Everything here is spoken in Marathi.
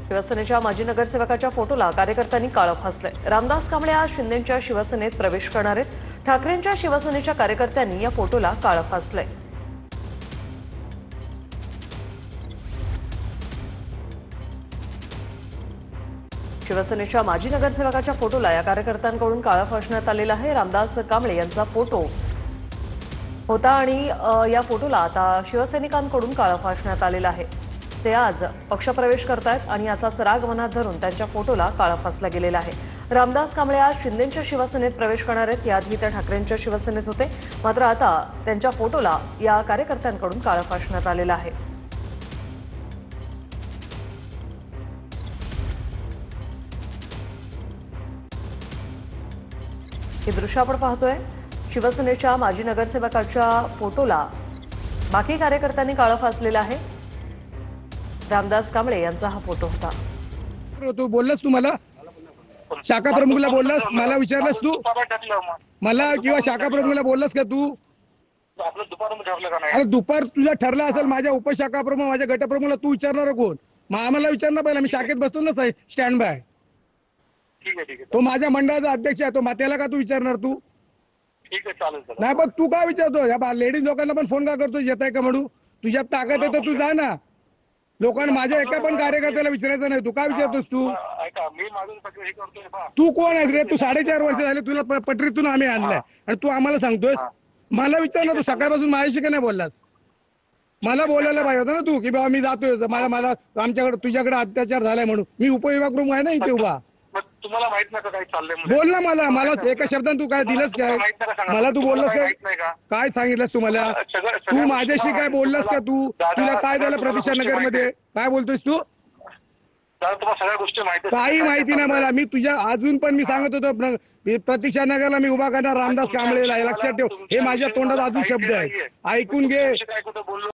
शिवसेनेच्या माजी नगरसेवकाच्या फोटोला कार्यकर्त्यांनी काळं फासलंय। रामदास कांबळे आज शिंदेंच्या शिवसेनेत प्रवेश करणार आहेत। ठाकरेंच्या शिवसेनेच्या कार्यकर्त्यांनी या फोटोला काळं फासलंय। शिवसेनेच्या माजी नगरसेवकाच्या फोटोला या कार्यकर्त्यांकडून काळं फासण्यात आलेलं आहे। रामदास कांबळे यांचा फोटो होता आणि या फोटोला आता शिवसैनिकांकडून काळं फासण्यात आलेलं आहे। ते आज पक्षप्रवेश करतायत आणि याचाच राग मनात धरून त्यांच्या फोटोला काळं फासला गेलेला आहे। रामदास कांबळे आज शिंदेंच्या शिवसेनेत प्रवेश करणार आहेत। याआधी ते ठाकरेंच्या शिवसेनेत होते, मात्र आता त्यांच्या फोटोला या कार्यकर्त्यांकडून काळं फासण्यात आलेलं आहे। हे दृश्य आपण पाहतोय। शिवसेनेच्या माजी नगरसेवकाच्या फोटोला बाकी कार्यकर्त्यांनी काळं फासलेलं आहे। रामदास कांबळे यांचा हा फोटो होता। तू बोललास, तू मला शाखा प्रमुखला बोललास, मला विचारलास तू मला किंवा शाखा प्रमुखला बोललास का तू? अरे दुपार तुझा ठरला असेल, माझ्या उपशाखा प्रमुख माझ्या गटप्रमुखला तू विचारणार कोण? मग आम्हाला विचारणार पहिला, मी शाखेत बसतो ना साहेब स्टँड बाय। ठीक आहे तो माझ्या मंडळाचा अध्यक्ष आहे, तो त्याला का तू विचारणार? तू ठीक आहे चालेल नाही बघ, तू काय विचारतो? या लेडीज लोकांना पण फोन का करतो, येत आहे का म्हणू? तुझ्यात ताकद आहे तर तू जा ना। लोकांना माझ्या एका पण कार्यकर्त्याला विचारायचं नाही, तू काय विचारतोस? तू ऐका, मी माझून हे करतोय बा। तू कोण आहे रे? तू 4.5 वर्ष झाले तुला पटरीतून आम्ही आणलाय आणि तू आम्हाला सांगतोयस? मला विचारलं, तू सकाळपासून माझ्याशी का नाही बोललास? मला बोलायला पाहिजे होतं ना तू, की बाबा मी जातोय, मला आमच्याकडे तुझ्याकडे अत्याचार झालाय म्हणून। मी उपविभाग प्रमुख आहे ना इथे उभा। तुम्हाला माहित नाही का काय चाललंय म्हणून? बोल ना, मला एका शब्दात तू काय दिलंस काय? मला तू बोललास काय? काय सांगितलंस तू मला? तू माझ्याशी काय बोललास का? तू तुला काय झालं प्रतीक्षा नगर मध्ये? काय बोलतोयस तू? तुम्हाला सगळ्या गोष्टी माहिती काही माहिती नाही मला। मी तुझ्या अजून पण मी सांगत होतो, प्रतीक्षा नगरला मी उभा करणार रामदास कांबळेला, हे लक्षात ठेव। हे माझ्या तोंडात अजून शब्द आहे, ऐकून घे। काय कुठं बोललो